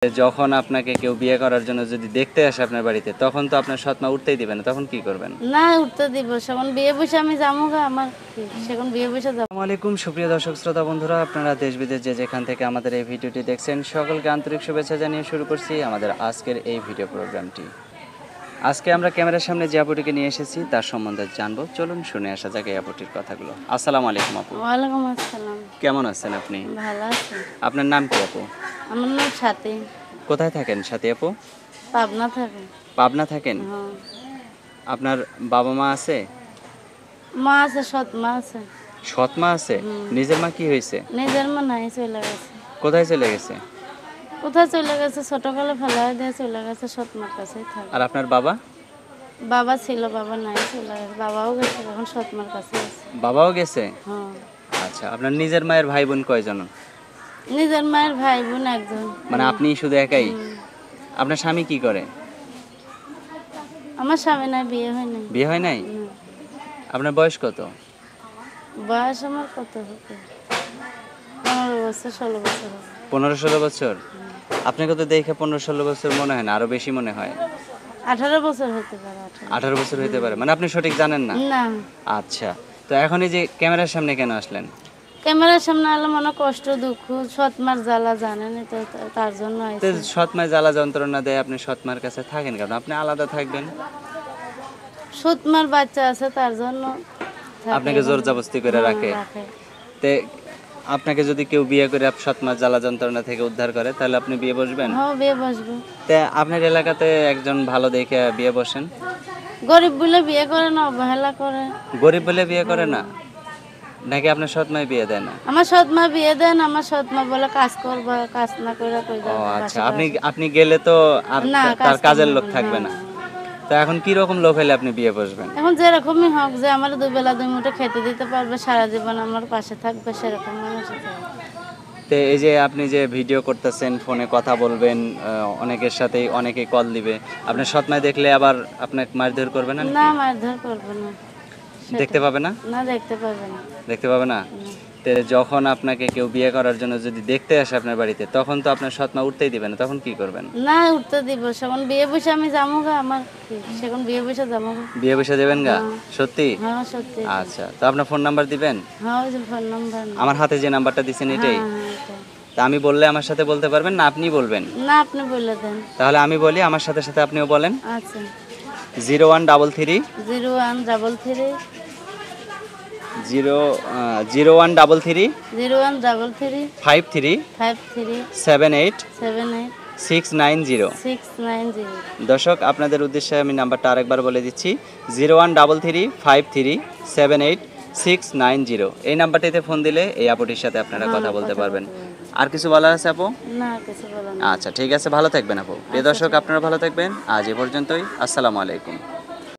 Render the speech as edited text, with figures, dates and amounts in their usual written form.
যখন আপনাকে কেউ বিয়ে করার জন্য যদি দেখতে আসে আপনার বাড়িতে, তখন তো আপনার সৎ মা উঠতেই দিবে না, তখন কি করবেন? না উঠতে দিব, সেখন বিয়ে বসে আমি যাবো গা, আমার কি, সেখন বিয়ে বসে যাবো। আসসালামু আলাইকুম সুপ্রিয় দর্শক শ্রোতা বন্ধুরা, আপনারা দেশ বিদেশ যে যেখান থেকে আমাদের এই ভিডিওটি দেখছেন সকলকে আন্তরিক শুভেচ্ছা জানিয়ে শুরু করছি আমাদের আজকের এই ভিডিও প্রোগ্রামটি। আজকে আমরা ক্যামেরার সামনে যে আপুটিকে নিয়ে এসেছি তার সম্বন্ধে জানবো, চলুন শুনে আসা যাক এই আপুটির কথাগুলো। আসসালামু আলাইকুম আপু। ওয়ালাইকুম আসসালাম। কেমন আছেন আপনি? ভালো আছি। আপনার নাম কি আপু? আমার নাম সাথী। কোথায় থাকেন সাথী আপু? পাবনা থাকে। পাবনা থাকেন? হ্যাঁ। আপনার বাবা মা আছে? মা আছে, সৎ মা আছে। সৎ মা আছে? নিজের মা কি হয়েছে? নিজের মা নাই, চলে গেছে। কোথায় চলে গেছে? কোথায় চলে গেছে, ছোটকালে ফেলা দিয়ে চলে গেছে, সৎ মার কাছেই থাকে। আর আপনার বাবা? বাবা ছিল, বাবা নাই, চলে গেছে। বাবাও গেছে, এখন সৎ মার কাছে আছে। বাবাও গেছে? হ্যাঁ। আচ্ছা, আপনার নিজের মায়ের ভাই বোন কয়জন? নিজের মায়ের ভাই বোন একজন। মানে আপনি শুধু একাই? আপনার স্বামী কি করে? আমার স্বামী নাই, বিয়ে হয় নাই। বিয়ে হয় নাই? আপনার বয়স কত? বয়স আমার কত হবে, 15 বছর 16 বছর হবে। 15-16 বছর? আপনাকে তো দেখে 15-16 বছর মনে হয় না, আরো বেশি মনে হয়। 18 বছর হতে পারে। 18 বছর হতে পারে, মানে আপনি সঠিক জানেন না? না, আচ্ছা, তো এখন এই যে ক্যামেরার সামনে কেন আসলেন? ক্যামেরার সামনে আলো মনে কষ্ট দুঃখ, সৎ মার জ্বালা জানেন তো, তার জন্য তো আইছি। সৎ মায়ের জ্বালা যন্ত্রণা দেয়, আপনি সৎ মার কাছে থাকেন কেন? আপনি আলাদা থাকবেন। সৎ মার বাচ্চা আছে, তার জন্য থাকি। আপনাকে জোর জবরদস্তি করে রাখে? রাখে। তে আপনাকে যদি কেউ বিয়ে করে সৎ মার জ্বালা যন্ত্রণা থেকে উদ্ধার করে, তাহলে আপনি বিয়ে বসবেন? হ্যাঁ, বিয়ে বসবো। তে আপনার এলাকাতে একজন ভালো দেখে বিয়ে বসেন। গরিব বলে বিয়ে করে না, অবহেলা করে। গরিব বলে বিয়ে করে না নাকি আপনার সৎ মাই বিয়ে দেয় না? আমার সৎ মা বিয়ে দেন, আমার সৎ মা বলে কাজ করবা, কাজ না করে কই ও যাবে। আচ্ছা, আপনি গেলে তো আর না, তার কাজ কাজের করবে লোক না। থাকবে না। তো এখন কি রকম লোক হলে আপনি বিয়ে বসবেন? এখন যেরকমই হোক, যে আমার দুবেলা দুই মুঠো খেতে দিতে পারবে, সারা জীবন আমার পাশে থাকবে, সেরকম মানুষ চাই। তো এই যে আপনি যে ভিডিও করতেছেন, ফোনে কথা বলবেন, অনেকের সাথেই অনেকে কল দিবে, আপনার সৎ মাই দেখলে আবার আপনাকে মারধর করবে না? না, মারধর করবে না। দেখতে পাবে না? না, দেখতে পাবে না। দেখতে পাবে না? তো যখন আপনাকে কেউ বিয়ে করার জন্য যদি দেখতে আসে আপনার বাড়িতে, তখন তো আপনার সৎ মা উঠতেই দিবে না, তখন কি করবেন? না উঠতে দিব, সেখন বিয়ে বসে আমি যাবো গা, আমার কি, সেখন বিয়ে বসে যাবো গা। বিয়ে বসে দেবেন গা? সত্যি? হ্যাঁ, সত্যি। আচ্ছা, তো আপনার ফোন নাম্বার দিবেন? হ্যাঁ, ওই যে ফোন নাম্বার। আমার হাতে যে নাম্বারটা দিছেন এটাই? তা আমি বললে আমার সাথে বলতে পারবেন না আপনি বলবেন? না, আপনি বলে দেন। তাহলে আমি বলি, আমার সাথে সাথে আপনিও বলেন। আচ্ছা। 0133 0133 0133 0133 53 53 78 78 690। 690। দর্শক, আপনাদের উদ্দেশ্যে আমি নাম্বারটা আরেকবার বলে দিচ্ছি, 0133 53 78 690। এই নাম্বারটিতে ফোন দিলে এই আপুটির সাথে আপনারা কথা বলতে পারবেন। আর কিছু বলার আছে আপু? না, কিছু বলার না। আচ্ছা, ঠিক আছে, ভালো থাকবেন আপু। প্রিয় দর্শক, আপনারা ভালো থাকবেন। আজ এ পর্যন্তই। আসসালামু আলাইকুম।